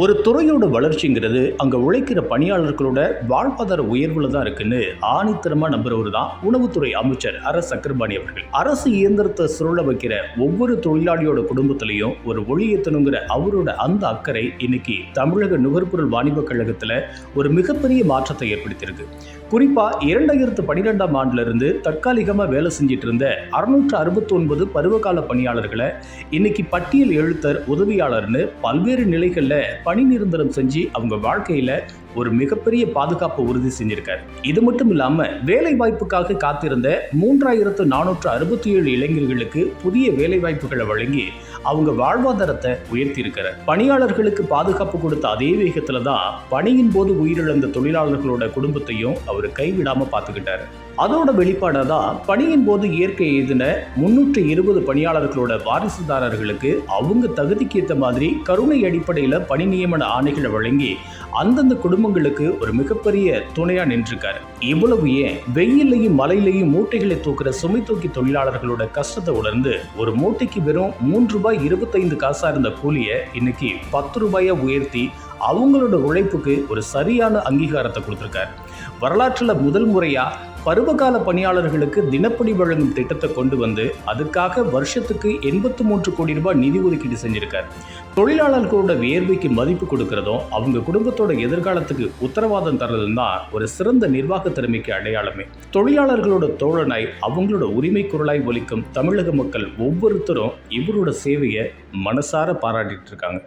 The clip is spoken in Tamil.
ஒரு துறையோட வளர்ச்சிங்கிறது அங்கே உழைக்கிற பணியாளர்களோட வாழ்வாதார உயர்வுல தான் இருக்குன்னு ஆணித்தரமா நம்புறவர் தான் உணவுத்துறை அமைச்சர் அரசு சக்கரபாணி அவர்கள். அரசு இயந்திரத்தை சுருள வைக்கிற ஒவ்வொரு தொழிலாளியோட குடும்பத்திலையும் ஒரு ஒளி ஏற்றணுங்கிற அவரோட அந்த அக்கறை இன்னைக்கு தமிழக நுகர்பொருள் வாணிப கழகத்தில் ஒரு மிகப்பெரிய மாற்றத்தை ஏற்படுத்தியிருக்கு. குறிப்பா 2012ஆம் ஆண்டுல இருந்து தற்காலிகமா வேலை செஞ்சிட்டு இருந்த 669 பருவகால பணியாளர்களை இன்னைக்கு பட்டியல் எழுத்தர், உதவியாளர்னு பல்வேறு நிலைகள்ல பணி நிரந்தரம் செஞ்சு அவங்க வாழ்க்கையில ஒரு மிகப்பெரிய பாதுகாப்பு உறுதி செஞ்சிருக்காரு. இது மட்டும் இல்லாம வேலை வாய்ப்புக்காக காத்திருந்த 3467 இளைஞர்களுக்கு புதிய வேலை வாய்ப்புகளை வழங்கி அவங்க வாழ்வாதாரத்தை உயர்த்தி இருக்கிறார். பணியாளர்களுக்கு பாதுகாப்பு கொடுத்த அதே வேகத்துல தான் பணியின் போது உயிரிழந்த தொழிலாளர்களோட குடும்பத்தையும் அவர் கைவிடாம பார்த்துக்கிட்டாரு. அதோட வெளிப்பாடாதான் பணியின் போது இயற்கை எய்தின 320 பணியாளர்களோட வாரிசுதாரர்களுக்கு அவங்க தகுதிக்கு ஏற்ற மாதிரி கருணை அடிப்படையில் பணி நியமன ஆணைகளை வழங்கி அந்தந்த குடும்பங்களுக்கு ஒரு மிகப்பெரிய துணையா நின்றுருக்காரு. இவ்வளவு ஏன், வெயிலையும் மலையிலையும் மூட்டைகளை தூக்குற சுமை தூக்கி தொழிலாளர்களோட கஷ்டத்தை உணர்ந்து ஒரு மூட்டைக்கு வெறும் ₹3.25 இருந்த கூலியை இன்னைக்கு ₹10 உயர்த்தி அவங்களோட உழைப்புக்கு ஒரு சரியான அங்கீகாரத்தை கொடுத்திருக்காரு. வரலாற்றில் முதல் முறையா பருவகால பணியாளர்களுக்கு தினப்படி வழங்கும் திட்டத்தை கொண்டு வந்து அதுக்காக வருஷத்துக்கு ₹83 கோடி நிதி ஒதுக்கீடு செஞ்சிருக்காரு. தொழிலாளர்களோட வியர்வைக்கு மதிப்பு கொடுக்கறதும் அவங்க குடும்பத்தோட எதிர்காலத்துக்கு உத்தரவாதம் தர்றதும் தான் ஒரு சிறந்த நிர்வாக திறமைக்கு அடையாளமே. தொழிலாளர்களோட தோழனாய் அவங்களோட உரிமை குரலாய் ஒலிக்கும் தமிழக மக்கள் ஒவ்வொருத்தரும் இவரோட சேவையை மனசார பாராட்டிட்டு இருக்காங்க.